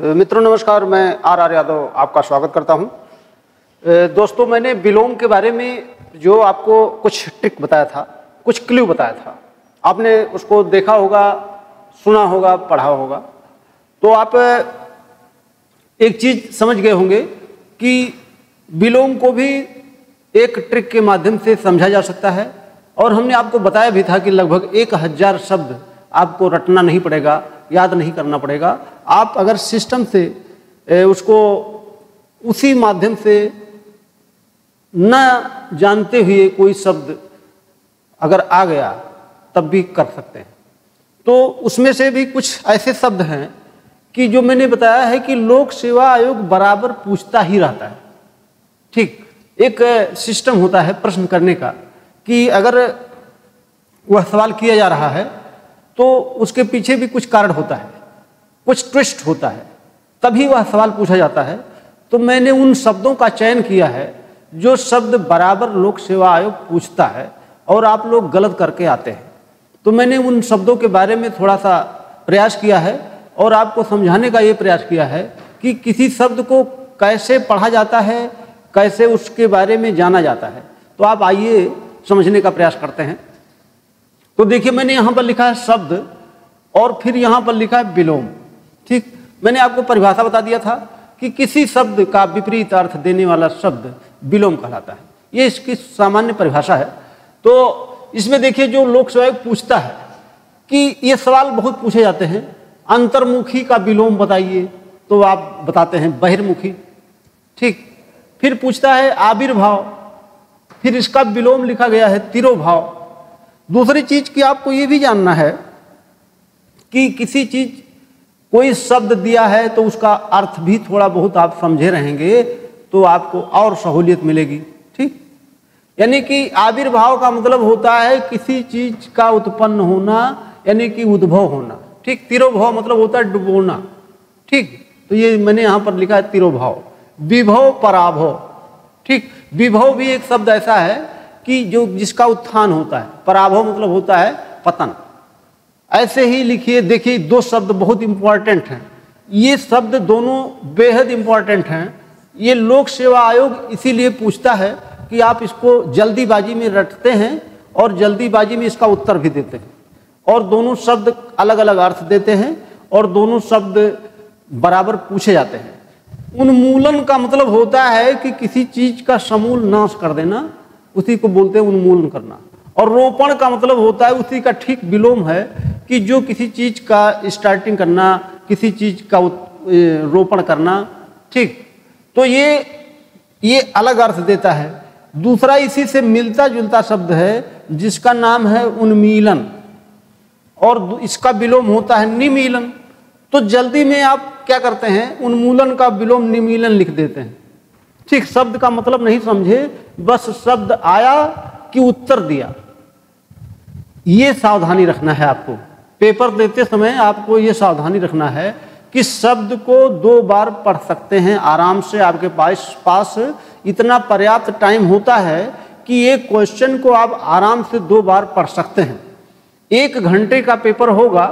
मित्रों नमस्कार, मैं आर यादव आपका स्वागत करता हूं। दोस्तों, मैंने विलोम के बारे में जो आपको कुछ ट्रिक बताया था, कुछ क्लू बताया था, आपने उसको देखा होगा, सुना होगा, पढ़ा होगा, तो आप एक चीज़ समझ गए होंगे कि विलोम को भी एक ट्रिक के माध्यम से समझा जा सकता है। और हमने आपको बताया भी था कि लगभग 1000 शब्द आपको रटना नहीं पड़ेगा, याद नहीं करना पड़ेगा। आप अगर सिस्टम से उसको उसी माध्यम से न जानते हुए कोई शब्द अगर आ गया तब भी कर सकते हैं। तो उसमें से भी कुछ ऐसे शब्द हैं कि जो मैंने बताया है कि लोक सेवा आयोग बराबर पूछता ही रहता है। ठीक, एक सिस्टम होता है प्रश्न करने का कि अगर वह सवाल किया जा रहा है तो उसके पीछे भी कुछ कारण होता है, कुछ ट्विस्ट होता है, तभी वह सवाल पूछा जाता है। तो मैंने उन शब्दों का चयन किया है जो शब्द बराबर लोक सेवा आयोग पूछता है और आप लोग गलत करके आते हैं। तो मैंने उन शब्दों के बारे में थोड़ा सा प्रयास किया है और आपको समझाने का ये प्रयास किया है कि किसी शब्द को कैसे पढ़ा जाता है, कैसे उसके बारे में जाना जाता है। तो आप आइए समझने का प्रयास करते हैं। तो देखिए, मैंने यहाँ पर लिखा है शब्द और फिर यहाँ पर लिखा है विलोम। ठीक, मैंने आपको परिभाषा बता दिया था कि किसी शब्द का विपरीत अर्थ देने वाला शब्द विलोम कहलाता है। ये इसकी सामान्य परिभाषा है। तो इसमें देखिए, जो लोक सेवा आयोग पूछता है कि ये सवाल बहुत पूछे जाते हैं, अंतर्मुखी का विलोम बताइए, तो आप बताते हैं बहिर्मुखी। ठीक, फिर पूछता है आविर्भाव, फिर इसका विलोम लिखा गया है तिरोभाव। दूसरी चीज की आपको ये भी जानना है कि किसी चीज कोई शब्द दिया है तो उसका अर्थ भी थोड़ा बहुत आप समझे रहेंगे तो आपको और सहूलियत मिलेगी। ठीक, यानी कि आविर्भाव का मतलब होता है किसी चीज का उत्पन्न होना, यानी कि उद्भव होना। ठीक, तिरोभाव मतलब होता है डुबोना। ठीक, तो ये मैंने यहाँ पर लिखा है तिरोभाव। विभव पराभव। ठीक, विभव भी एक शब्द ऐसा है कि जो जिसका उत्थान होता है, पराभव मतलब होता है पतन। ऐसे ही लिखिए, देखिए दो शब्द बहुत इंपॉर्टेंट हैं। ये शब्द दोनों बेहद इंपॉर्टेंट हैं। ये लोक सेवा आयोग इसीलिए पूछता है कि आप इसको जल्दीबाजी में रटते हैं और जल्दीबाजी में इसका उत्तर भी देते हैं, और दोनों शब्द अलग अलग अर्थ देते हैं और दोनों शब्द बराबर पूछे जाते हैं। उन्मूलन का मतलब होता है कि किसी चीज का समूल नाश कर देना, उसी को बोलते हैं उन्मूलन करना। और रोपण का मतलब होता है उसी का ठीक विलोम है कि जो किसी चीज का स्टार्टिंग करना, किसी चीज का रोपण करना। ठीक, तो ये अलग अर्थ देता है। दूसरा इसी से मिलता जुलता शब्द है जिसका नाम है उन्मीलन, और इसका विलोम होता है निमीलन। तो जल्दी में आप क्या करते हैं, उन्मूलन का विलोम निमीलन लिख देते हैं। ठीक, शब्द का मतलब नहीं समझे, बस शब्द आया कि उत्तर दिया। ये सावधानी रखना है आपको। पेपर देते समय आपको ये सावधानी रखना है कि शब्द को 2 बार पढ़ सकते हैं आराम से। आपके पास इतना पर्याप्त टाइम होता है कि एक क्वेश्चन को आप आराम से 2 बार पढ़ सकते हैं। 1 घंटे का पेपर होगा,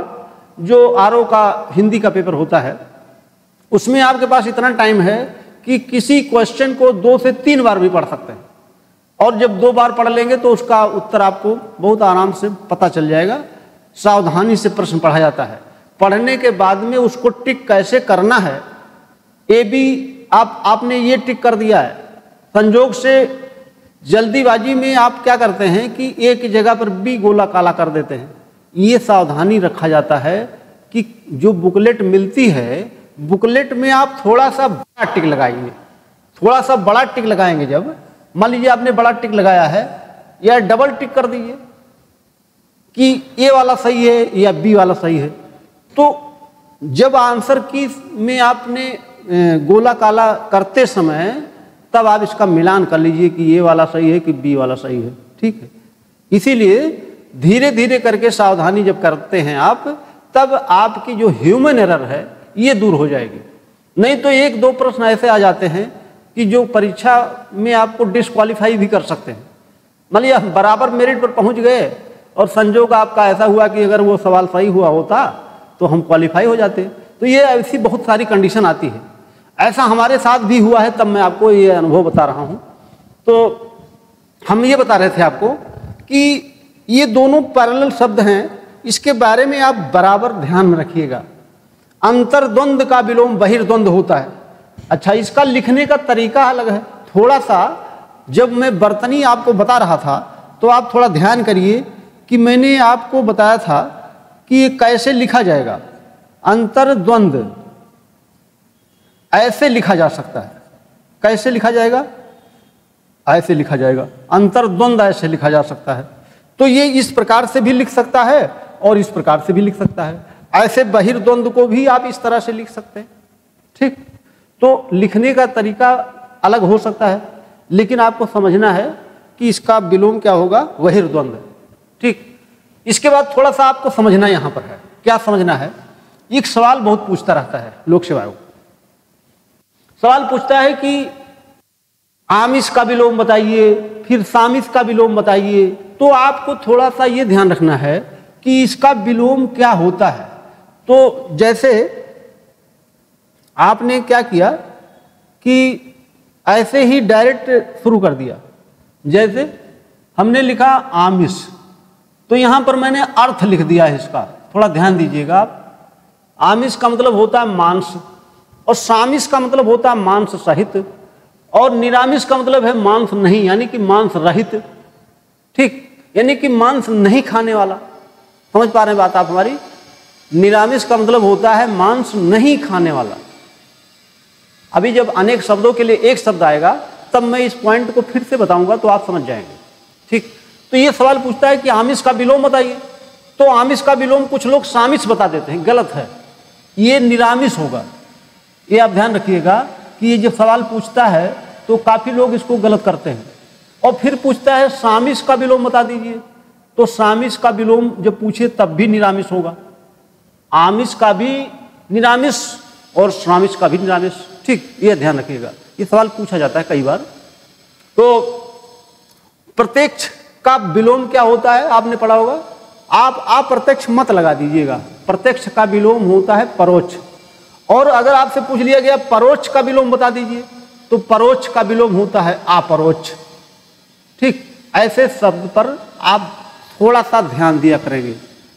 जो आरओ का हिंदी का पेपर होता है, उसमें आपके पास इतना टाइम है कि किसी क्वेश्चन को 2 से 3 बार भी पढ़ सकते हैं। और जब 2 बार पढ़ लेंगे तो उसका उत्तर आपको बहुत आराम से पता चल जाएगा। सावधानी से प्रश्न पढ़ा जाता है। पढ़ने के बाद में उसको टिक कैसे करना है, ए बी आपने ये टिक कर दिया है। संजोग से जल्दीबाजी में आप क्या करते हैं कि एक जगह पर बी गोला काला कर देते हैं। ये सावधानी रखा जाता है कि जो बुकलेट मिलती है, बुकलेट में आप थोड़ा सा बड़ा टिक लगाएंगे। थोड़ा सा बड़ा टिक लगाएंगे। जब मान लीजिए आपने बड़ा टिक लगाया है, या डबल टिक कर दीजिए कि ए वाला सही है या बी वाला सही है। तो जब आंसर की में आपने गोला काला करते समय तब आप इसका मिलान कर लीजिए कि ए वाला सही है कि बी वाला सही है। ठीक है, इसीलिए धीरे धीरे करके सावधानी जब करते हैं आप, तब आपकी जो ह्यूमन एरर है ये दूर हो जाएगी। नहीं तो 1-2 प्रश्न ऐसे आ जाते हैं कि जो परीक्षा में आपको डिस्क्वालीफाई भी कर सकते हैं। मान लीजिए बराबर मेरिट पर पहुंच गए और संजोग आपका ऐसा हुआ कि अगर वो सवाल सही हुआ होता तो हम क्वालिफाई हो जाते, तो ये ऐसी बहुत सारी कंडीशन आती है। ऐसा हमारे साथ भी हुआ है, तब मैं आपको ये अनुभव बता रहा हूँ। तो हम ये बता रहे थे आपको कि ये दोनों पैरेलल शब्द हैं, इसके बारे में आप बराबर ध्यान में रखिएगा। अंतर्द्वंद का विलोम बहिर्द्वंद होता है। अच्छा, इसका लिखने का तरीका अलग है थोड़ा सा। जब मैं वर्तनी आपको बता रहा था तो आप थोड़ा ध्यान करिए कि मैंने आपको बताया था कि ये कैसे लिखा जाएगा। अंतर्द्वंद ऐसे लिखा जा सकता है। कैसे लिखा जाएगा? ऐसे लिखा जाएगा। अंतर्द्वंद ऐसे लिखा जा सकता है। तो ये इस प्रकार से भी लिख सकता है और इस प्रकार से भी लिख सकता है। ऐसे बहिर्द्वंद को भी आप इस तरह से लिख सकते हैं। ठीक, तो लिखने का तरीका अलग हो सकता है, लेकिन आपको समझना है कि इसका विलोम क्या होगा? बहिर्द्वंद। ठीक, इसके बाद थोड़ा सा आपको समझना यहाँ पर है। क्या समझना है? एक सवाल बहुत पूछता रहता है लोक सेवा आयोग। सवाल पूछता है कि आमिष का विलोम बताइए, फिर सामिष का विलोम बताइए। तो आपको थोड़ा सा ये ध्यान रखना है कि इसका विलोम क्या होता है। तो जैसे आपने क्या किया कि ऐसे ही डायरेक्ट शुरू कर दिया। जैसे हमने लिखा आमिष, तो यहां पर मैंने अर्थ लिख दिया है इसका। थोड़ा ध्यान दीजिएगा आप। आमिष का मतलब होता है मांस, और सामिष का मतलब होता है मांस सहित, और निरामिष का मतलब है मांस नहीं, यानी कि मांस रहित। ठीक, यानी कि मांस नहीं खाने वाला। समझ पा रहे हैं बात आप हमारी? निरामिष का मतलब होता है मांस नहीं खाने वाला। अभी जब अनेक शब्दों के लिए एक शब्द आएगा तब मैं इस पॉइंट को फिर से बताऊंगा तो आप समझ जाएंगे। ठीक, तो ये सवाल पूछता है कि आमिष का विलोम बताइए। तो आमिष का विलोम कुछ लोग सामिष बता देते हैं, गलत है, ये निरामिष होगा। ये आप ध्यान रखिएगा कि ये जब सवाल पूछता है तो काफी लोग इसको गलत करते हैं। और फिर पूछता है सामिष का विलोम बता दीजिए, तो सामिष का विलोम जब पूछे तब भी निरामिष होगा। आमिष का भी निरामिष और सामिष का भी निरामिष। ठीक, ये ध्यान रखिएगा, ये सवाल पूछा जाता है कई बार। तो प्रत्यक्ष का विलोम क्या होता है आपने पढ़ा होगा। आप अप्रत्यक्ष मत लगा दीजिएगा। प्रत्यक्ष का विलोम होता है परोक्ष। और अगर आपसे पूछ लिया गया परोक्ष का विलोम बता दीजिए, तो परोक्ष का विलोम होता है अपरोक्ष। ठीक, ऐसे शब्द पर आप थोड़ा सा ध्यान दिया करेंगे।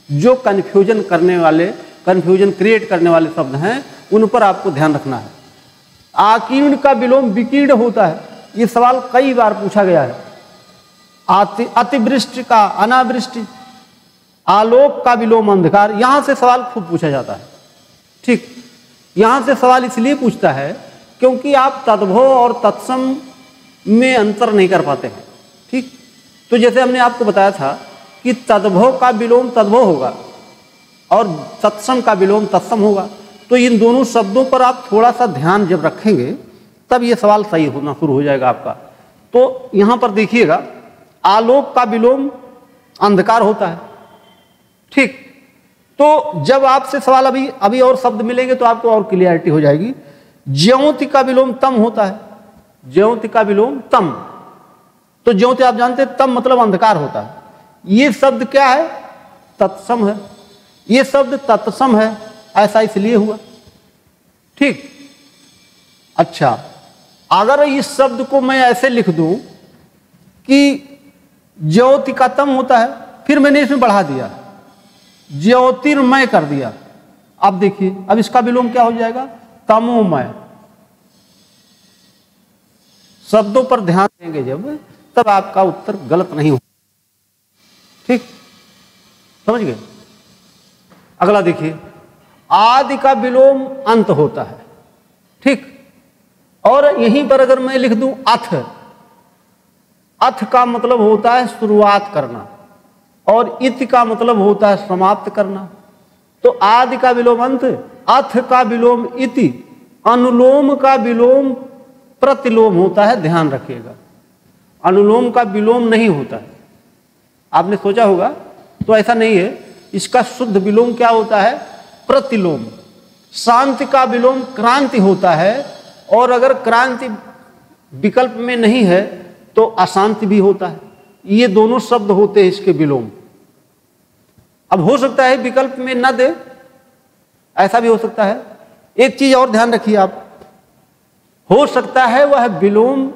जो कंफ्यूजन करने वाले, कंफ्यूजन क्रिएट करने वाले शब्द हैं, उन पर आपको ध्यान रखना है। आकीर्ण का विलोम विकीर्ण होता है। ये सवाल कई बार पूछा गया है। अतिवृष्टि का अनावृष्टि, आलोक का विलोम अंधकार, यहां से सवाल खूब पूछा जाता है। ठीक, यहां से सवाल इसलिए पूछता है क्योंकि आप तद्भव और तत्सम में अंतर नहीं कर पाते हैं। ठीक, तो जैसे हमने आपको बताया था कि तद्भव का विलोम तद्भव होगा और तत्सम का विलोम तत्सम होगा। तो इन दोनों शब्दों पर आप थोड़ा सा ध्यान जब रखेंगे तब ये सवाल सही होना शुरू हो जाएगा आपका। तो यहां पर देखिएगा, आलोक का विलोम अंधकार होता है। ठीक, तो जब आपसे सवाल अभी और शब्द मिलेंगे तो आपको और क्लियरिटी हो जाएगी। ज्योति का विलोम तम होता है। ज्योति का विलोम तम, तो ज्योति आप जानते हैं तम मतलब अंधकार होता है। ये शब्द क्या है? तत्सम है। ये शब्द तत्सम है, ऐसा इसलिए हुआ। ठीक, अच्छा, अगर इस शब्द को मैं ऐसे लिख दूं कि ज्योति का तम होता है, फिर मैंने इसमें बढ़ा दिया ज्योतिर्मय कर दिया। अब देखिए, अब इसका विलोम क्या हो जाएगा? तमोमय। शब्दों पर ध्यान देंगे जब, तब आपका उत्तर गलत नहीं होगा। ठीक, समझ गए? अगला देखिए, आदि का विलोम अंत होता है। ठीक, और यहीं पर अगर मैं लिख दूं अथ, अथ का मतलब होता है शुरुआत करना, और इति का मतलब होता है समाप्त करना। तो आदि का विलोम अंत, अथ का विलोम इति, अनुलोम का विलोम प्रतिलोम होता है। ध्यान रखिएगा, अनुलोम का विलोम नहीं होता है। आपने सोचा होगा, तो ऐसा नहीं है। इसका शुद्ध विलोम क्या होता है? प्रतिलोम। शांति का विलोम क्रांति होता है, और अगर क्रांति विकल्प में नहीं है तो अशांति भी होता है। ये दोनों शब्द होते हैं इसके विलोम। अब हो सकता है विकल्प में न दे, ऐसा भी हो सकता है, एक चीज और ध्यान रखिए आप, हो सकता है वह विलोम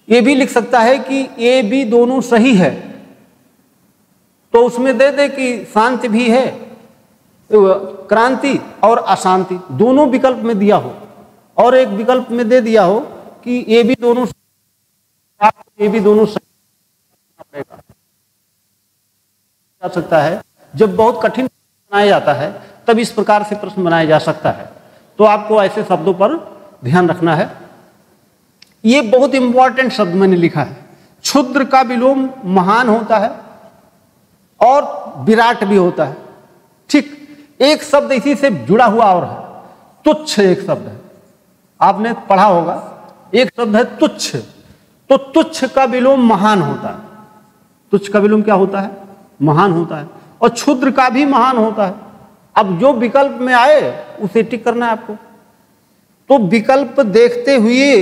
ये भी लिख सकता है कि ए बी दोनों सही है, तो उसमें दे दे कि शांति भी है, क्रांति और अशांति दोनों विकल्प में दिया हो, और एक विकल्प में दे दिया हो कि ए बी दोनों सही पड़ेगा। जा सकता है जब बहुत कठिन बनाया जाता है तब इस प्रकार से प्रश्न बनाया जा सकता है, तो आपको ऐसे शब्दों पर ध्यान रखना है। ये बहुत इंपॉर्टेंट शब्द मैंने लिखा है, क्षुद्र का विलोम महान होता है और विराट भी होता है। ठीक, एक शब्द इसी से जुड़ा हुआ और है, तुच्छ एक शब्द है, आपने पढ़ा होगा, एक शब्द है तुच्छ, तो तुच्छ का विलोम महान होता है। तुच्छ का विलोम क्या होता है? महान होता है, और क्षुद्र का भी महान होता है। अब जो विकल्प में आए उसे टिक करना है आपको। तो विकल्प देखते हुए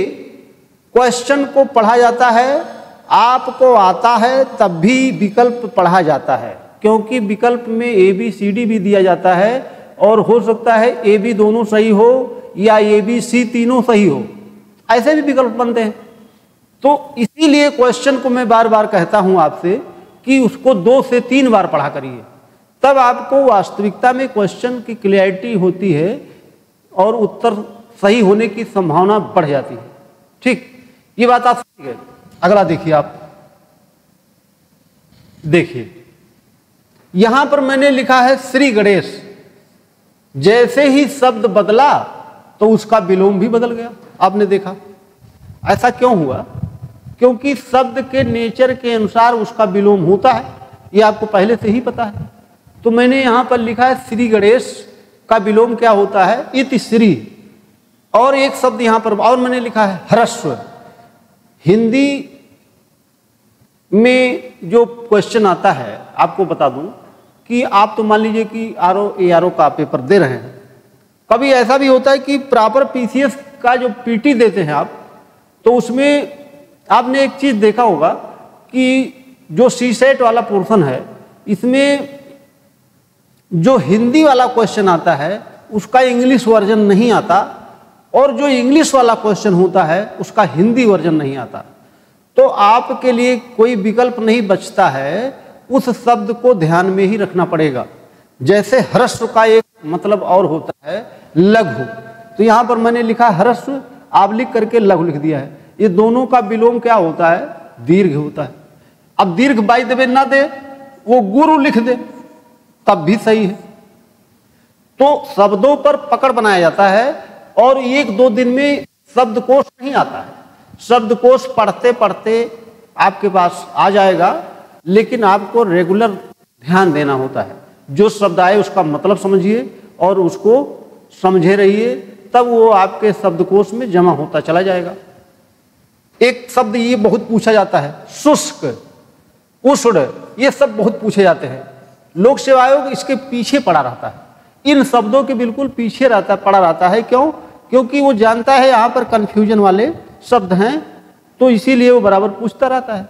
क्वेश्चन को पढ़ा जाता है, आपको आता है तब भी विकल्प पढ़ा जाता है, क्योंकि विकल्प में ए बी सी डी भी दिया जाता है, और हो सकता है ए बी दोनों सही हो या ए बी सी तीनों सही हो, ऐसे भी विकल्प बनते हैं। तो इसीलिए क्वेश्चन को मैं बार बार कहता हूं आपसे कि उसको 2 से 3 बार पढ़ा करिए, तब आपको वास्तविकता में क्वेश्चन की क्लैरिटी होती है और उत्तर सही होने की संभावना बढ़ जाती है। ठीक, ये बात आप समझ गए। अगला देखिए, आप देखिए यहां पर मैंने लिखा है श्री गणेश, जैसे ही शब्द बदला तो उसका विलोम भी बदल गया। आपने देखा ऐसा क्यों हुआ? क्योंकि शब्द के नेचर के अनुसार उसका विलोम होता है, ये आपको पहले से ही पता है। तो मैंने यहां पर लिखा है श्री गणेश का विलोम क्या होता है? इति श्री, और एक शब्द यहां पर और मैंने लिखा है ह्रस्व। हिंदी में जो क्वेश्चन आता है, आपको बता दूं कि आप तो मान लीजिए कि आरओ का पेपर दे रहे हैं, कभी ऐसा भी होता है कि प्रॉपर पीसीएस का जो पीटी देते हैं आप, तो उसमें आपने एक चीज देखा होगा कि जो सीसेट वाला पोर्शन है, इसमें जो हिंदी वाला क्वेश्चन आता है उसका इंग्लिश वर्जन नहीं आता, और जो इंग्लिश वाला क्वेश्चन होता है उसका हिंदी वर्जन नहीं आता। तो आपके लिए कोई विकल्प नहीं बचता है, उस शब्द को ध्यान में ही रखना पड़ेगा। जैसे ह्रस्व का एक मतलब और होता है लघु, तो यहां पर मैंने लिखा ह्रस्व, आप लिख करके लघु लिख दिया है। ये दोनों का विलोम क्या होता है? दीर्घ होता है। अब दीर्घ बाई देवे ना दे, वो गुरु लिख दे, तब भी सही है। तो शब्दों पर पकड़ बनाया जाता है, और 1-2 दिन में शब्दकोश नहीं आता है। शब्दकोश पढ़ते पढ़ते आपके पास आ जाएगा, लेकिन आपको रेगुलर ध्यान देना होता है। जो शब्द आए उसका मतलब समझिए और उसको समझे रहिए, तब वो आपके शब्दकोश में जमा होता चला जाएगा। एक शब्द ये बहुत पूछा जाता है, शुष्क, उष्ण, ये सब बहुत पूछे जाते हैं। लोक सेवा आयोग इसके पीछे पड़ा रहता है, इन शब्दों के बिल्कुल पीछे पड़ा रहता है। क्यों? क्योंकि वो जानता है यहाँ पर कंफ्यूजन वाले शब्द हैं, तो इसीलिए वो बराबर पूछता रहता है।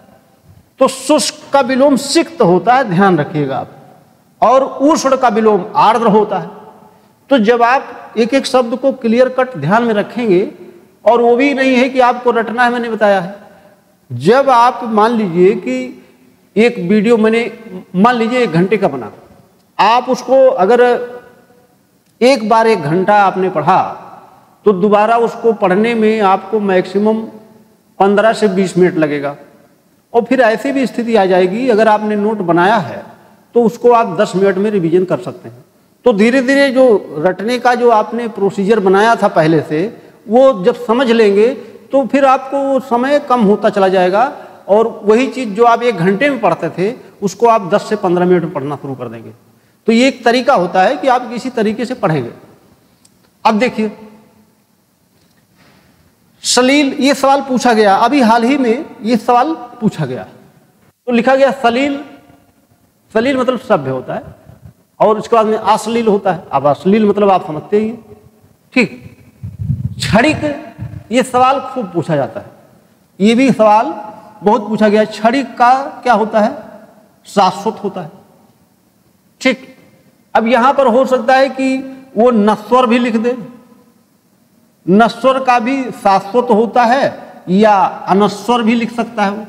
तो शुष्क का विलोम सिक्त होता है, ध्यान रखिएगा आप, और उष्ण का विलोम आर्द्र होता है। तो जब आप एक एक शब्द को क्लियर कट ध्यान में रखेंगे, और वो भी नहीं है कि आपको रटना है, मैंने बताया है। जब आप मान लीजिए कि एक वीडियो मैंने मान लीजिए 1 घंटे का बना, आप उसको अगर एक बार 1 घंटा आपने पढ़ा, तो दोबारा उसको पढ़ने में आपको मैक्सिमम 15 से 20 मिनट लगेगा। और फिर ऐसी भी स्थिति आ जाएगी, अगर आपने नोट बनाया है तो उसको आप 10 मिनट में रिवीजन कर सकते हैं। तो धीरे धीरे जो रटने का जो आपने प्रोसीजर बनाया था पहले से, वो जब समझ लेंगे तो फिर आपको वो समय कम होता चला जाएगा, और वही चीज़ जो आप 1 घंटे में पढ़ते थे उसको आप 10 से 15 मिनट में पढ़ना शुरू कर देंगे। तो ये एक तरीका होता है कि आप किसी तरीके से पढ़ेंगे। अब देखिए सलील, ये सवाल पूछा गया अभी हाल ही में, ये सवाल पूछा गया, तो लिखा गया सलील। सलील मतलब सभ्य होता है, और उसके बाद में अश्लील होता है। अब अश्लील मतलब आप समझते ही, ठीक। क्षणिक, ये सवाल खूब पूछा जाता है, ये भी सवाल बहुत पूछा गया। क्षणिक का क्या होता है? शाश्वत होता है, ठीक। अब यहां पर हो सकता है कि वो नस्वर भी लिख दे, नश्वर का भी शाश्वत होता है या अनश्वर भी लिख सकता है वो।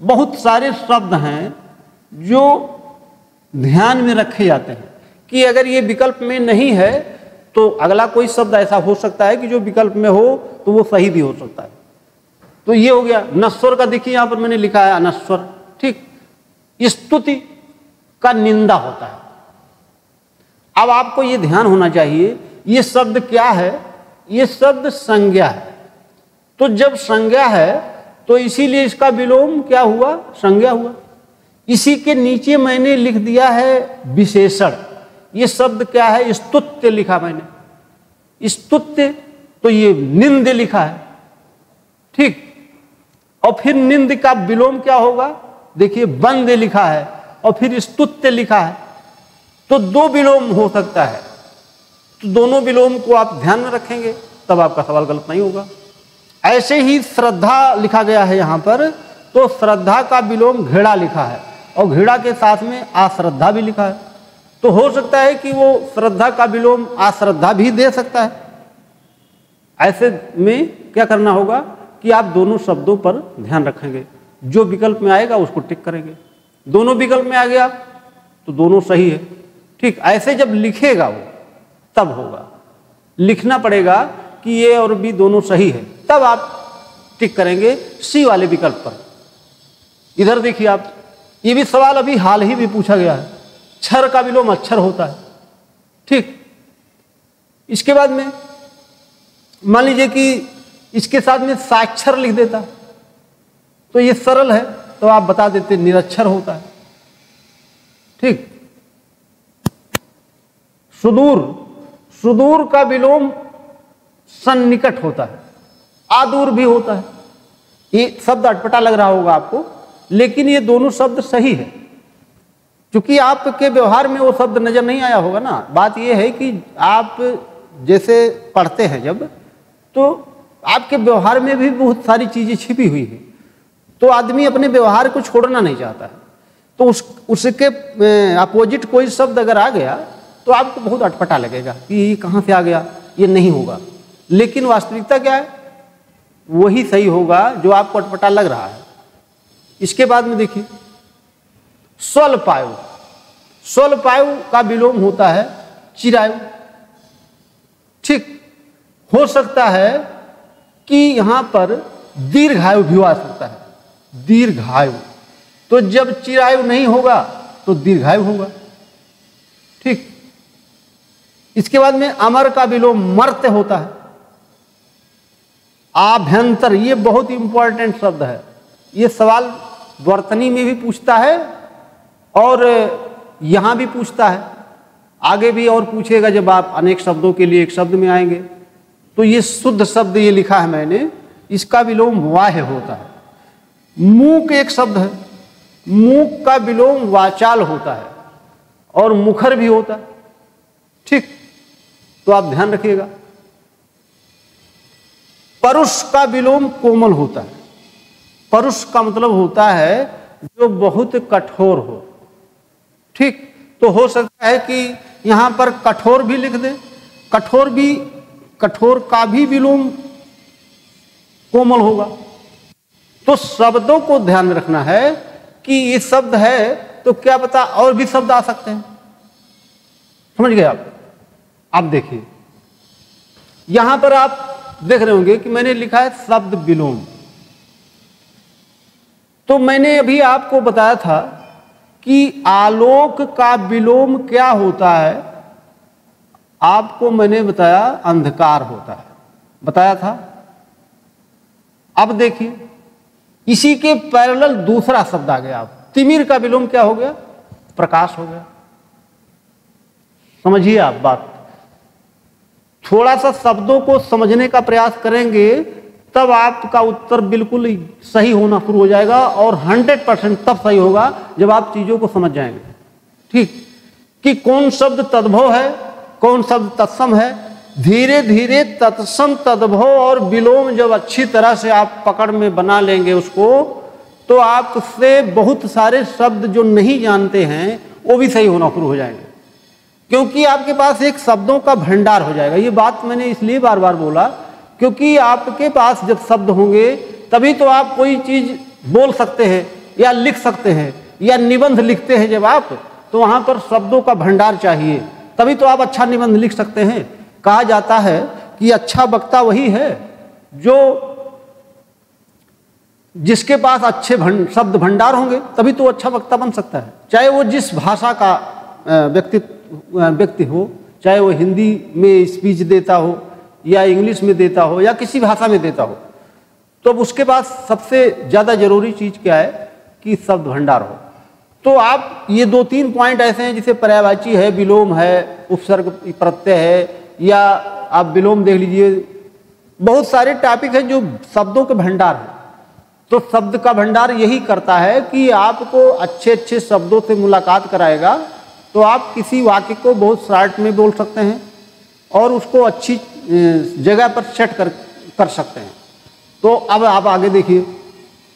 बहुत सारे शब्द हैं जो ध्यान में रखे जाते हैं कि अगर ये विकल्प में नहीं है तो अगला कोई शब्द ऐसा हो सकता है कि जो विकल्प में हो तो वो सही भी हो सकता है। तो ये हो गया नश्वर का। देखिए यहां पर मैंने लिखा है अनश्वर, ठीक। स्तुति का निंदा होता है। अब आपको ये ध्यान होना चाहिए ये शब्द क्या है, ये शब्द संज्ञा है। तो जब संज्ञा है तो इसीलिए इसका विलोम क्या हुआ, संज्ञा हुआ। इसी के नीचे मैंने लिख दिया है विशेषण। ये शब्द क्या है, स्तुत्य लिखा मैंने, स्तुत्य। तो ये निंद लिखा है, ठीक। और फिर निंद का विलोम क्या होगा, देखिए बंद लिखा है और फिर स्तुत्य लिखा है। तो दो विलोम हो सकता है। तो दोनों विलोम को आप ध्यान में रखेंगे तब आपका सवाल गलत नहीं होगा। ऐसे ही श्रद्धा लिखा गया है यहां पर, तो श्रद्धा का विलोम घेड़ा लिखा है और घेड़ा के साथ में अश्रद्धा भी लिखा है। तो हो सकता है कि वो श्रद्धा का विलोम अश्रद्धा भी दे सकता है। ऐसे में क्या करना होगा कि आप दोनों शब्दों पर ध्यान रखेंगे, जो विकल्प में आएगा उसको टिक करेंगे। दोनों विकल्प में आ गया तो दोनों सही है, ठीक। ऐसे जब लिखेगा वो तब होगा, लिखना पड़ेगा कि ये और भी दोनों सही है, तब आप टिक करेंगे सी वाले विकल्प पर। इधर देखिए आप, ये भी सवाल अभी हाल ही में पूछा गया है। क्षर का विलोम अक्षर होता है, ठीक। इसके बाद में मान लीजिए कि इसके साथ में साक्षर लिख देता तो ये सरल है, तो आप बता देते निरक्षर होता है, ठीक। सुदूर, सुदूर का विलोम सन्निकट होता है, आदूर भी होता है। ये शब्द अटपटा लग रहा होगा आपको, लेकिन ये दोनों शब्द सही है। क्योंकि आपके व्यवहार में वो शब्द नजर नहीं आया होगा ना। बात ये है कि आप जैसे पढ़ते हैं जब, तो आपके व्यवहार में भी बहुत सारी चीजें छिपी हुई है। तो आदमी अपने व्यवहार को छोड़ना नहीं चाहता है, तो उसके अपोजिट कोई शब्द अगर आ गया तो आपको बहुत अटपटा लगेगा कि ये कहाँ से आ गया, ये नहीं होगा। लेकिन वास्तविकता क्या है, वही सही होगा जो आपको अटपटा लग रहा है। इसके बाद में देखिए स्वल्पायु, स्वल्पायु का विलोम होता है चिरायु, ठीक। हो सकता है कि यहां पर दीर्घायु भी आ सकता है, दीर्घायु। तो जब चिरायु नहीं होगा तो दीर्घायु होगा, ठीक। इसके बाद में अमर का विलोम मर्त्य होता है। आभ्यंतर, ये बहुत इंपॉर्टेंट शब्द है। ये सवाल वर्तनी में भी पूछता है और यहां भी पूछता है, आगे भी और पूछेगा जब आप अनेक शब्दों के लिए एक शब्द में आएंगे। तो ये शुद्ध शब्द ये लिखा है मैंने, इसका विलोम वाह्य होता है। मूक एक शब्द है, मूक का विलोम वाचाल होता है और मुखर भी होता है, ठीक। तो आप ध्यान रखिएगा। परुष का विलोम कोमल होता है। परुष का मतलब होता है जो बहुत कठोर हो, ठीक। तो हो सकता है कि यहां पर कठोर भी लिख दे, कठोर भी, कठोर का भी विलोम कोमल होगा। तो शब्दों को ध्यान में रखना है कि ये शब्द है तो क्या पता और भी शब्द आ सकते हैं। समझ गए आप? आप देखिए यहां पर आप देख रहे होंगे कि मैंने लिखा है शब्द विलोम। तो मैंने अभी आपको बताया था कि आलोक का विलोम क्या होता है। आपको मैंने बताया अंधकार होता है, बताया था। अब देखिए इसी के पैरेलल दूसरा शब्द आ गया। तिमिर का विलोम क्या हो गया? प्रकाश हो गया। समझिए आप बात, थोड़ा सा शब्दों को समझने का प्रयास करेंगे तब आपका उत्तर बिल्कुल सही होना शुरू हो जाएगा और 100% तब सही होगा जब आप चीजों को समझ जाएंगे, ठीक। कि कौन शब्द तद्भव है, कौन शब्द तत्सम है। धीरे धीरे तत्सम, तद्भव और विलोम जब अच्छी तरह से आप पकड़ में बना लेंगे उसको, तो आपसे बहुत सारे शब्द जो नहीं जानते हैं वो भी सही होना शुरू हो जाएंगे। क्योंकि आपके पास एक शब्दों का भंडार हो जाएगा। ये बात मैंने इसलिए बार बार बोला क्योंकि आपके पास जब शब्द होंगे तभी तो आप कोई चीज बोल सकते हैं या लिख सकते हैं, या निबंध लिखते हैं जब आप, तो वहां पर शब्दों का भंडार चाहिए, तभी तो आप अच्छा निबंध लिख सकते हैं। कहा जाता है कि अच्छा वक्ता वही है जो जिसके पास अच्छे शब्द भंडार होंगे, तभी तो अच्छा वक्ता बन सकता है। चाहे वो जिस भाषा का व्यक्ति हो, चाहे वो हिंदी में स्पीच देता हो या इंग्लिश में देता हो या किसी भाषा में देता हो, तो उसके पास सबसे ज़्यादा जरूरी चीज़ क्या है कि शब्द भंडार हो। तो आप ये 2-3 पॉइंट ऐसे हैं जैसे पर्यायवाची है, विलोम है, उपसर्ग प्रत्यय है, या आप विलोम देख लीजिए, बहुत सारे टॉपिक हैं जो शब्दों के भंडार हैं। तो शब्द का भंडार यही करता है कि आपको अच्छे अच्छे शब्दों से मुलाकात कराएगा, तो आप किसी वाक्य को बहुत शॉर्ट में बोल सकते हैं और उसको अच्छी जगह पर सेट कर सकते हैं। तो अब आप आगे देखिए,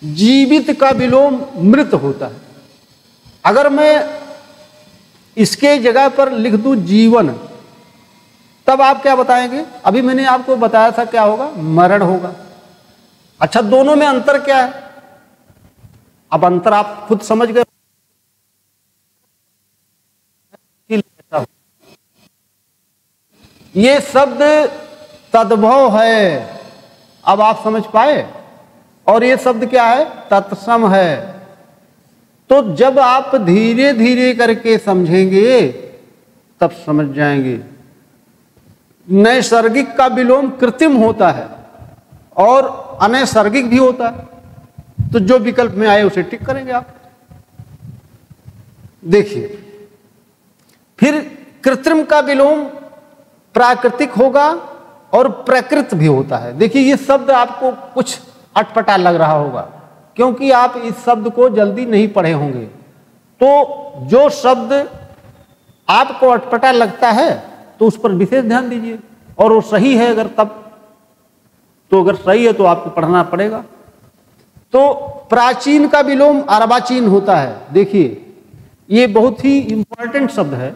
जीवित का विलोम मृत होता है। अगर मैं इसके जगह पर लिख दूं जीवन, तब आप क्या बताएंगे? अभी मैंने आपको बताया था क्या होगा, मरण होगा। अच्छा, दोनों में अंतर क्या है? अब अंतर आप खुद समझ गए। ये शब्द तद्भव है, अब आप समझ पाए। और ये शब्द क्या है? तत्सम है। तो जब आप धीरे धीरे करके समझेंगे तब समझ जाएंगे। नैसर्गिक का विलोम कृत्रिम होता है और अनैसर्गिक भी होता है। तो जो विकल्प में आए उसे टिक करेंगे आप। देखिए, फिर कृत्रिम का विलोम प्राकृतिक होगा और प्रकृत भी होता है। देखिए, ये शब्द आपको कुछ अटपटा लग रहा होगा क्योंकि आप इस शब्द को जल्दी नहीं पढ़े होंगे। तो जो शब्द आपको अटपटा लगता है तो उस पर विशेष ध्यान दीजिए, और वो सही है अगर तब, तो अगर सही है तो आपको पढ़ना पड़ेगा। तो प्राचीन का विलोम अर्वाचीन होता है। देखिए, ये बहुत ही इंपॉर्टेंट शब्द है।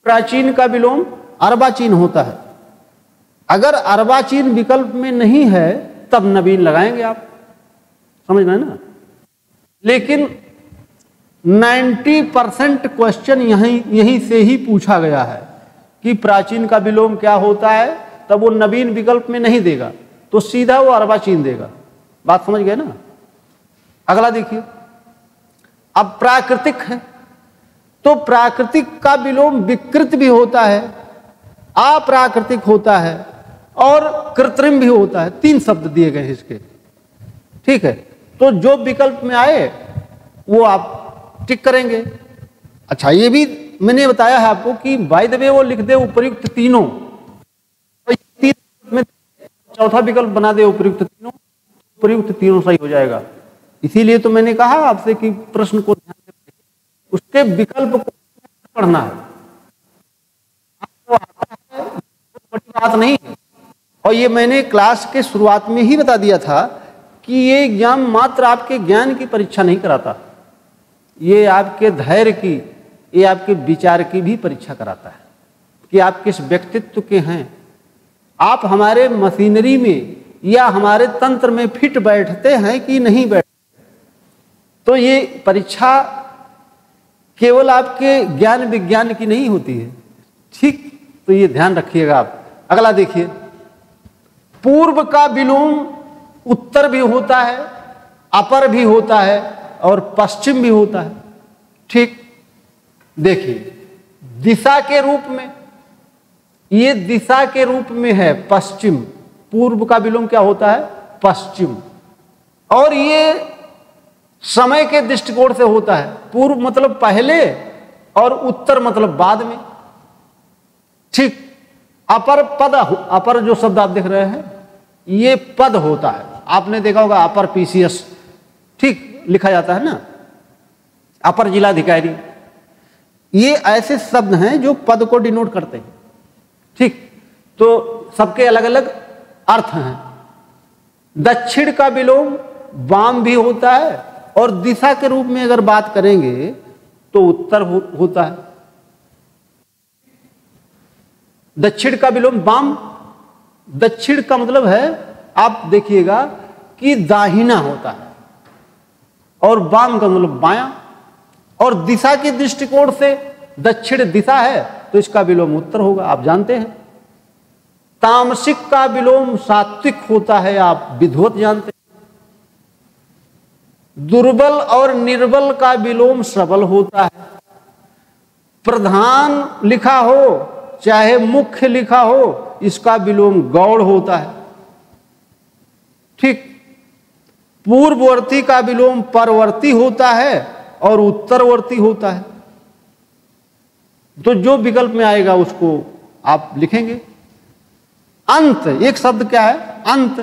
प्राचीन का विलोम अर्वाचीन होता है। अगर अर्वाचीन विकल्प में नहीं है तब नवीन लगाएंगे आप, समझ रहे हैं ना। लेकिन 90% क्वेश्चन यहीं से ही पूछा गया है कि प्राचीन का विलोम क्या होता है, तब वो नवीन विकल्प में नहीं देगा, तो सीधा वो अर्वाचीन देगा। बात समझ गए ना। अगला देखिए, अब प्राकृतिक है, तो प्राकृतिक का विलोम विकृत भी होता है, अप्राकृतिक होता है और कृत्रिम भी होता है। 3 शब्द दिए गए हैं इसके, ठीक है। तो जो विकल्प में आए वो आप टिक करेंगे। अच्छा, ये भी मैंने बताया है आपको कि बाय द वे वो लिख दे उपर्युक्त तीनों, तो 3 में चौथा विकल्प बना दे उपर्युक्त तीनों, उपर्युक्त तीनों सही हो जाएगा। इसीलिए तो मैंने कहा आपसे कि प्रश्न को ध्यान से उसके विकल्प को पढ़ना है। आपको आता है, बड़ी बात नहीं है। और ये मैंने क्लास के शुरुआत में ही बता दिया था कि ये एग्जाम मात्र आपके ज्ञान की परीक्षा नहीं कराता, ये आपके धैर्य की, ये आपके विचार की भी परीक्षा कराता है कि आप किस व्यक्तित्व के हैं। आप हमारे मशीनरी में या हमारे तंत्र में फिट बैठते हैं कि नहीं बैठते। तो ये परीक्षा केवल आपके ज्ञान विज्ञान की नहीं होती है, ठीक। तो ये ध्यान रखिएगा आप। अगला देखिए, पूर्व का विलोम उत्तर भी होता है, अपर भी होता है और पश्चिम भी होता है, ठीक। देखिए, दिशा के रूप में, ये दिशा के रूप में है पश्चिम। पूर्व का विलोम क्या होता है? पश्चिम। और ये समय के दृष्टिकोण से होता है। पूर्व मतलब पहले और उत्तर मतलब बाद में, ठीक। अपर पद, अपर जो शब्द आप देख रहे हैं ये पद होता है। आपने देखा होगा अपर पीसीएस, ठीक, लिखा जाता है ना, अपर जिलाधिकारी। ये ऐसे शब्द हैं जो पद को डिनोट करते हैं, ठीक। तो सबके अलग अलग अर्थ हैं। दक्षिण का विलोम वाम भी होता है और दिशा के रूप में अगर बात करेंगे तो उत्तर होता है। दक्षिण का विलोम वाम। दक्षिण का मतलब है, आप देखिएगा कि दाहिना होता है, और वाम का मतलब बायां। और दिशा के दृष्टिकोण से दक्षिण दिशा है तो इसका विलोम उत्तर होगा, आप जानते हैं। तामसिक का विलोम सात्विक होता है, आप विधिवत जानते हैं। दुर्बल और निर्बल का विलोम सबल होता है। प्रधान लिखा हो चाहे मुख्य लिखा हो, इसका विलोम गौड़ होता है। ठीक। पूर्ववर्ती का विलोम परवर्ती होता है और उत्तरवर्ती होता है। तो जो विकल्प में आएगा उसको आप लिखेंगे। अंत, एक शब्द क्या है? अंत।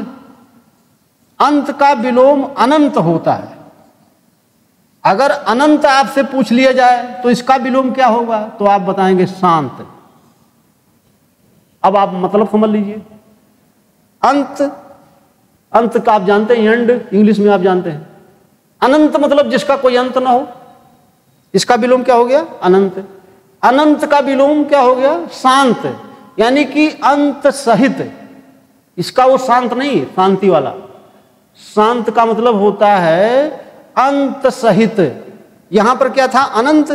अंत का विलोम अनंत होता है। अगर अनंत आपसे पूछ लिया जाए तो इसका विलोम क्या होगा, तो आप बताएंगे शांत। अब आप मतलब समझ लीजिए। अंत, अंत का आप जानते हैं, एंड इंग्लिश में आप जानते हैं। अनंत मतलब जिसका कोई अंत ना हो, इसका विलोम क्या हो गया? अनंत। अनंत का विलोम क्या हो गया? शांत, यानी कि अंत सहित। इसका वो शांत नहीं, शांति वाला। शांत का मतलब होता है अंत सहित। यहां पर क्या था? अनंत,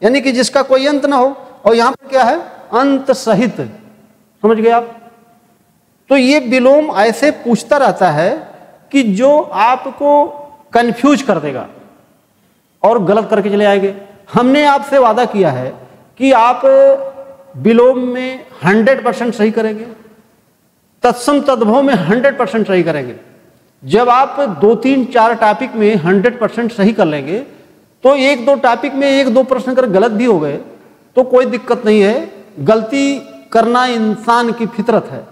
यानी कि जिसका कोई अंत ना हो, और यहां पर क्या है? अंत सहित। समझ गए आप? तो ये विलोम ऐसे पूछता रहता है कि जो आपको कंफ्यूज कर देगा और गलत करके चले आएंगे। हमने आपसे वादा किया है कि आप विलोम में 100% सही करेंगे, तत्सम तद्भव में 100% सही करेंगे। जब आप 2, 3, 4 टॉपिक में 100% सही कर लेंगे तो 1, 2 टॉपिक में 1, 2 प्रश्न अगर गलत भी हो गए तो कोई दिक्कत नहीं है। गलती करना इंसान की फितरत है।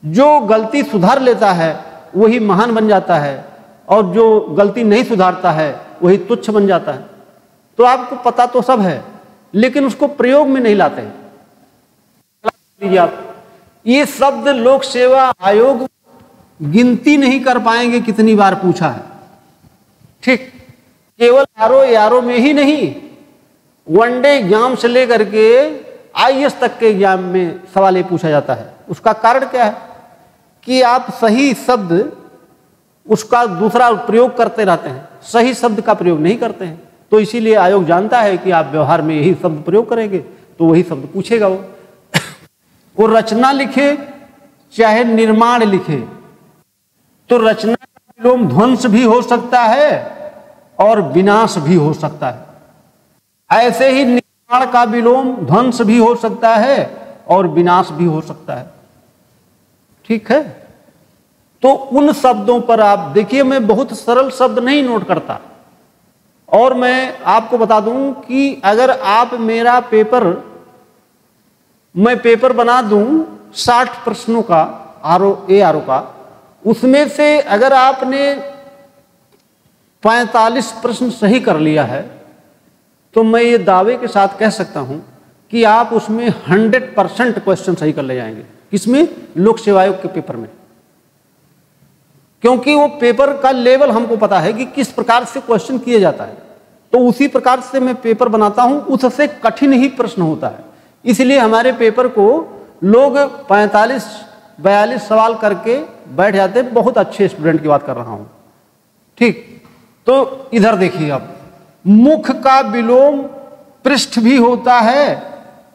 जो गलती सुधार लेता है वही महान बन जाता है, और जो गलती नहीं सुधारता है वही तुच्छ बन जाता है। तो आपको पता तो सब है, लेकिन उसको प्रयोग में नहीं लाते हैं। आप ये शब्द लोक सेवा आयोग गिनती नहीं कर पाएंगे कितनी बार पूछा है। ठीक। केवल यारो में ही नहीं, वनडे एग्जाम से लेकर के IAS तक के एग्जाम में सवाल ये पूछा जाता है। उसका कारण क्या है कि आप सही शब्द उसका दूसरा प्रयोग करते रहते हैं, सही शब्द का प्रयोग नहीं करते हैं। तो इसीलिए आयोग जानता है कि आप व्यवहार में यही शब्द प्रयोग करेंगे तो वही शब्द पूछेगा। वो रचना लिखे चाहे निर्माण लिखे, तो रचना का विलोम ध्वंस भी हो सकता है और विनाश भी हो सकता है। ऐसे ही निर्माण का विलोम ध्वंस भी हो सकता है और विनाश भी हो सकता है। ठीक है। तो उन शब्दों पर आप देखिए, मैं बहुत सरल शब्द नहीं नोट करता, और मैं आपको बता दूं कि अगर आप मेरा पेपर, मैं पेपर बना दूं 60 प्रश्नों का, ARO का, उसमें से अगर आपने 45 प्रश्न सही कर लिया है तो मैं ये दावे के साथ कह सकता हूं कि आप उसमें 100% क्वेश्चन सही कर ले जाएंगे। किसमें? लोक सेवा आयोग के पेपर में। क्योंकि वो पेपर का लेवल हमको पता है कि किस प्रकार से क्वेश्चन किए जाता है, तो उसी प्रकार से मैं पेपर बनाता हूं। उससे कठिन ही प्रश्न होता है, इसलिए हमारे पेपर को लोग 45-42 सवाल करके बैठ जाते हैं। बहुत अच्छे स्टूडेंट की बात कर रहा हूं। ठीक। तो इधर देखिए आप, मुख का विलोम पृष्ठ भी होता है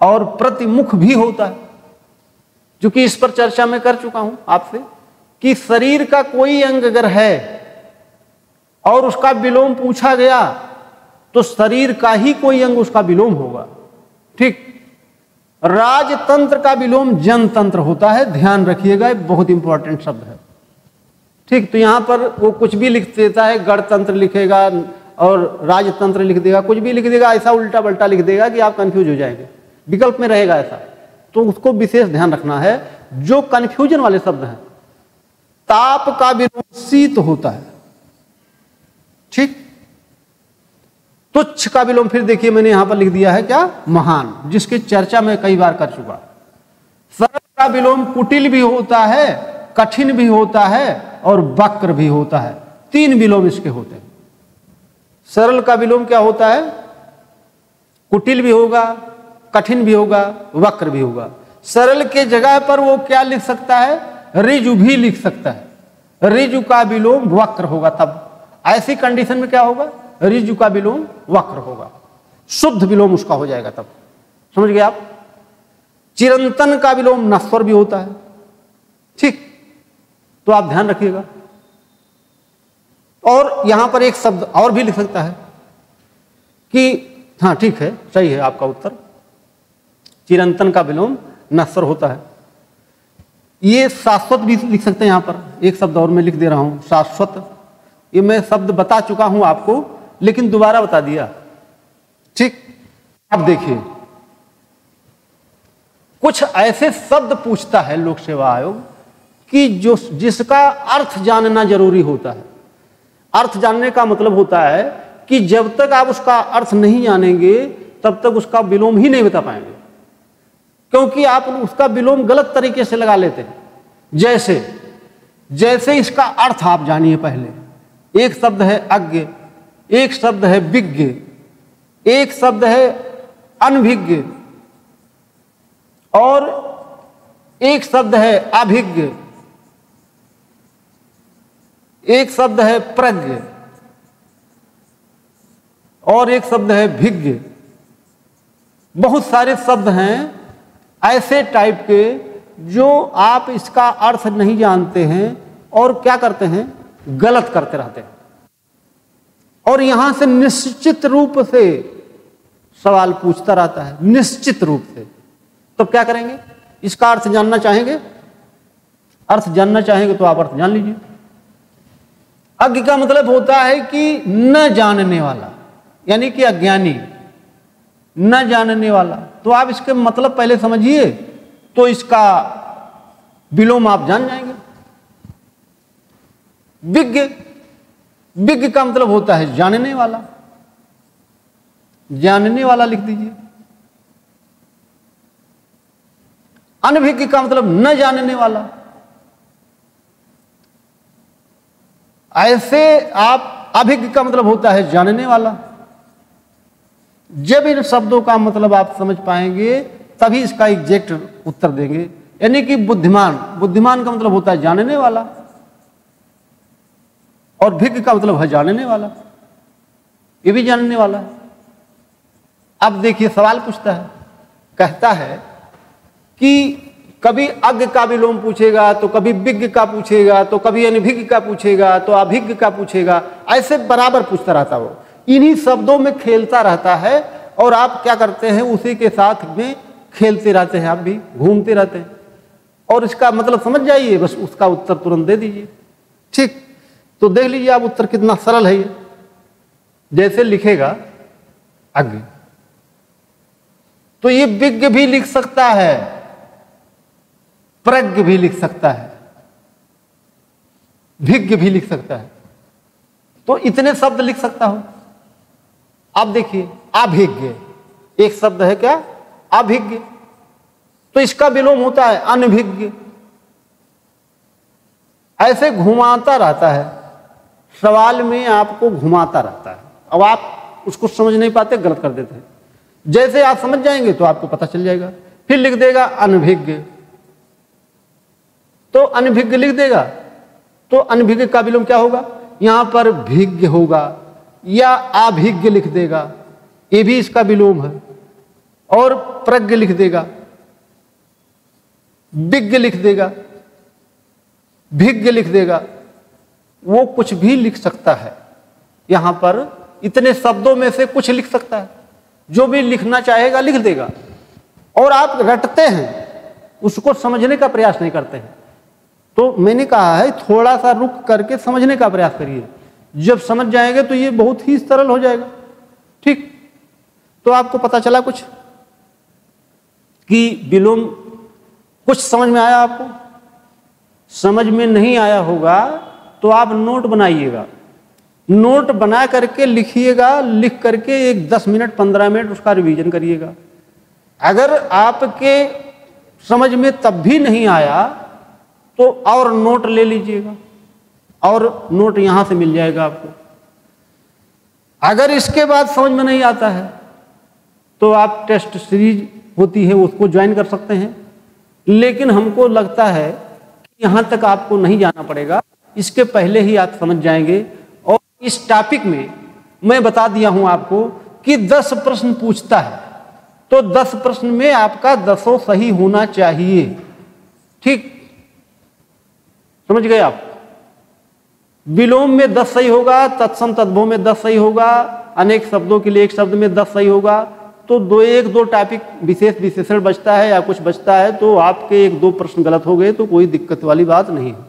और प्रतिमुख भी होता है। क्योंकि इस पर चर्चा मैं कर चुका हूं आपसे कि शरीर का कोई अंग अगर है और उसका विलोम पूछा गया तो शरीर का ही कोई अंग उसका विलोम होगा। ठीक। राजतंत्र का विलोम जनतंत्र होता है, ध्यान रखिएगा, ये बहुत इंपॉर्टेंट शब्द है। ठीक। तो यहां पर वो कुछ भी लिख देता है, गणतंत्र लिखेगा और राजतंत्र लिख देगा, कुछ भी लिख देगा, ऐसा उल्टा पल्टा लिख देगा कि आप कंफ्यूज हो जाएंगे। विकल्प में रहेगा ऐसा, तो उसको विशेष ध्यान रखना है। जो कंफ्यूजन वाले शब्द हैं, ताप का विलोम शीत होता है। ठीक। तुच्छ का विलोम फिर देखिए मैंने यहां पर लिख दिया है क्या? महान, जिसकी चर्चा मैं कई बार कर चुका। सरल का विलोम कुटिल भी होता है, कठिन भी होता है और वक्र भी होता है। 3 विलोम इसके होते हैं। सरल का विलोम क्या होता है? कुटिल भी होगा, कठिन भी होगा, वक्र भी होगा। सरल के जगह पर वो क्या लिख सकता है, ऋजु भी लिख सकता है। ऋजु का विलोम वक्र होगा, तब ऐसी कंडीशन में क्या होगा, ऋजु का विलोम वक्र होगा, शुद्ध विलोम उसका हो जाएगा। तब समझ गए आप। चिरंतन का विलोम नस्वर भी होता है, ठीक, तो आप ध्यान रखिएगा। और यहां पर एक शब्द और भी लिख सकता है कि हाँ ठीक है, सही है आपका उत्तर, चिरंतन का विलोम नस्वर होता है। ये शाश्वत भी लिख सकते हैं। यहां पर एक शब्द और मैं लिख दे रहा हूं, शाश्वत। ये मैं शब्द बता चुका हूं आपको, लेकिन दोबारा बता दिया, ठीक। अब देखिए, कुछ ऐसे शब्द पूछता है लोक सेवा आयोग कि जिसका अर्थ जानना जरूरी होता है। अर्थ जानने का मतलब होता है कि जब तक आप उसका अर्थ नहीं जानेंगे तब तक उसका विलोम ही नहीं बता पाएंगे, क्योंकि आप उसका विलोम गलत तरीके से लगा लेते हैं। जैसे इसका अर्थ आप जानिए पहले। एक शब्द है अज्ञ, एक शब्द है विज्ञ, एक शब्द है अनभिज्ञ, और एक शब्द है अभिज्ञ, एक शब्द है प्रज्ञ, और एक शब्द है भिज्ञ। बहुत सारे शब्द हैं ऐसे टाइप के जो आप इसका अर्थ नहीं जानते हैं और क्या करते हैं, गलत करते रहते हैं। और यहां से निश्चित रूप से सवाल पूछता रहता है, निश्चित रूप से। तो क्या करेंगे, इसका अर्थ जानना चाहेंगे, अर्थ जानना चाहेंगे तो आप अर्थ जान लीजिए। अज्ञ का मतलब होता है कि न जानने वाला, यानी कि अज्ञानी, न जानने वाला। तो आप इसके मतलब पहले समझिए, तो इसका विलोम आप जान जाएंगे। विज्ञ, विज्ञ का मतलब होता है जानने वाला, जानने वाला लिख दीजिए। अनभिज्ञ का मतलब न जानने वाला। ऐसे आप, अभिज्ञ का मतलब होता है जानने वाला। जब इन शब्दों का मतलब आप समझ पाएंगे तभी इसका एग्जैक्ट उत्तर देंगे। यानी कि बुद्धिमान, बुद्धिमान का मतलब होता है जानने वाला, और भिज्ञ का मतलब है जानने वाला, ये भी जानने वाला है। अब देखिए सवाल पूछता है, कहता है कि कभी अज्ञ का विलोम पूछेगा, तो कभी विज्ञ का पूछेगा, तो कभी अनभिज्ञ का पूछेगा, तो अभिज्ञ का पूछेगा, ऐसे बराबर पूछता रहता वो। इन्हीं शब्दों में खेलता रहता है और आप क्या करते हैं, उसी के साथ में खेलते रहते हैं, आप भी घूमते रहते हैं। और इसका मतलब समझ जाइए, बस उसका उत्तर तुरंत दे दीजिए, ठीक। तो देख लीजिए आप उत्तर कितना सरल है ये। जैसे लिखेगा अज्ञ, तो ये विज्ञ भी लिख सकता है, प्रज्ञ भी लिख सकता है, भिज्ञ भी लिख सकता है। तो इतने शब्द लिख सकता हूं। अब देखिए अभिज्ञ, एक शब्द है क्या, अभिज्ञ, तो इसका विलोम होता है अनभिज्ञ। ऐसे घुमाता रहता है, सवाल में आपको घुमाता रहता है। अब आप उसको समझ नहीं पाते, गलत कर देते हैं। जैसे आप समझ जाएंगे तो आपको पता चल जाएगा। फिर लिख देगा अनभिज्ञ, तो अनभिज्ञ लिख देगा, तो अनभिज्ञ का विलोम क्या होगा, यहां पर भिज्ञ होगा, या अभिज्ञ लिख देगा, ये भी इसका विलोम है। और प्रज्ञ लिख देगा, विज्ञ लिख देगा, भिज्ञ लिख देगा, वो कुछ भी लिख सकता है। यहां पर इतने शब्दों में से कुछ लिख सकता है, जो भी लिखना चाहेगा लिख देगा। और आप रटते हैं, उसको समझने का प्रयास नहीं करते हैं। तो मैंने कहा है थोड़ा सा रुक करके समझने का प्रयास करिए, जब समझ जाएंगे तो ये बहुत ही सरल हो जाएगा, ठीक। तो आपको पता चला कुछ कि विलोम, कुछ समझ में आया आपको? समझ में नहीं आया होगा तो आप नोट बनाइएगा, नोट बना करके लिखिएगा, लिख करके एक 10 मिनट 15 मिनट उसका रिवीजन करिएगा। अगर आपके समझ में तब भी नहीं आया तो और नोट ले लीजिएगा, और नोट यहां से मिल जाएगा आपको। अगर इसके बाद समझ में नहीं आता है तो आप टेस्ट सीरीज होती है उसको ज्वाइन कर सकते हैं, लेकिन हमको लगता है कि यहाँ तक आपको नहीं जाना पड़ेगा, इसके पहले ही आप समझ जाएंगे। और इस टॉपिक में मैं बता दिया हूँ आपको कि 10 प्रश्न पूछता है, तो 10 प्रश्न में आपका 10 सही होना चाहिए। ठीक, समझ गए आप? विलोम में 10 सही होगा, तत्सम तद्भव में 10 सही होगा, अनेक शब्दों के लिए एक शब्द में 10 सही होगा। तो एक दो टॉपिक विशेष विशेषण बचता है या कुछ बचता है, तो आपके 1-2 प्रश्न गलत हो गए तो कोई दिक्कत वाली बात नहीं है।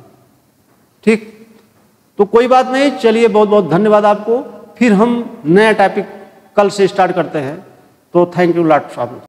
ठीक, तो कोई बात नहीं। चलिए, बहुत बहुत धन्यवाद आपको। फिर हम नया टॉपिक कल से स्टार्ट करते हैं। तो थैंक यू लॉट साहब।